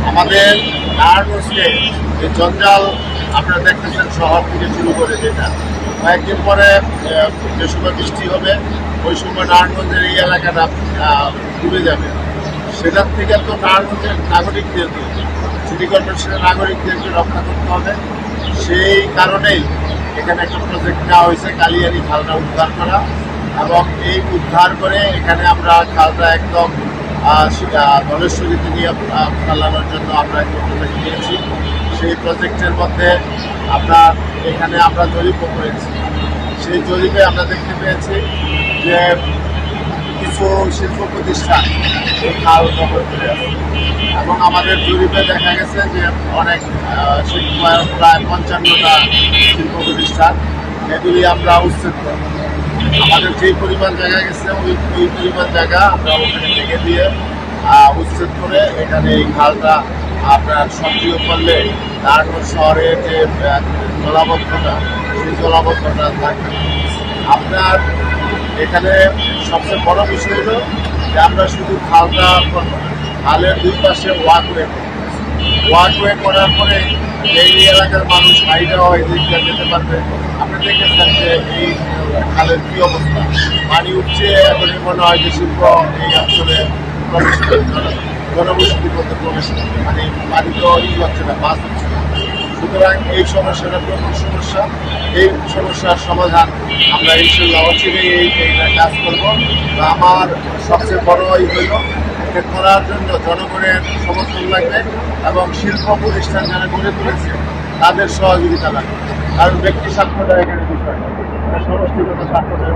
আমাদের নারায়ণগঞ্জে এই জঞ্জাল আপনারা দেখতেছেন শহর থেকে শুরু করে, যেটা কয়েকদিন পরে যে সময় বৃষ্টি হবে ওই সময় নারায়ণগঞ্জের এই এলাকাটা ডুবে যাবে। সেটার থেকে তো নারায়ণগঞ্জের নাগরিকদেরকে, সিটি কর্পোরেশনের নাগরিকদেরকে রক্ষা করতে হবে। সেই কারণেই এখানে একটা প্রজেক্ট নেওয়া হয়েছে কালিয়ারি খালটা উদ্ধার করা, এবং এই উদ্ধার করে এখানে আমরা খালটা একদম ধলেশ্বরীতে নিয়ে ফেলানোর জন্য আমরা একটা প্রজেক্ট নিয়েছি। সেই প্রজেক্টের মধ্যে এখানে আমরা জরিপও করেছি। সেই জরিপে আমরা দেখতে পেয়েছি যে কিছু শিল্প প্রতিষ্ঠান এই খাল দখল করে আছে, এবং আমাদের জরিপে দেখা গেছে যে অনেক প্রায় 55টা শিল্প প্রতিষ্ঠান, এগুলি আমরা উচ্ছেদ করব। আমাদের যে পরিমাণ জায়গা গেছে ওই পরিমাণ জায়গা আমরা ওখানে ভেঙে দিয়ে উচ্ছেদ করে এখানে এই খালটা আপনার সক্রিয় করলে তারপর শহরের যে জলাবদ্ধতা, সেই জলাবদ্ধতা থাকবে। আপনার এখানে সবচেয়ে বড় বিষয় হলো যে আমরা শুধু খালটা খালের দুই পাশে ওয়াকওয়ে করার পরে এই এলাকার মানুষ হাইটাও এদিকটা যেতে পারবে। আপনি দেখেছেন যে এই খালের কী অবস্থা, পানি উঠছে, এখন মনে হয় যে শিল্প এই অঞ্চলে প্রবেশ জনবসতির মধ্যে প্রবেশ করবে, মানে পানি তো হচ্ছে না, মাছ হচ্ছে না। সুতরাং এই সমস্যাটা প্রথম সমস্যা। এই সমস্যার সমাধান আমরা ইনশাল্লাহ অচিরেই এইটা কাজ করবো। আমার সবচেয়ে বড় হইল এটা করার জন্য জনগণের সমর্থন লাগবে, এবং শিল্প প্রতিষ্ঠান যারা গড়ে তুলেছে তাদের সহযোগিতা লাগবে। কারণ ব্যক্তি স্বার্থটা এখানে বিষয় না, সমষ্টিগত স্বার্থটা।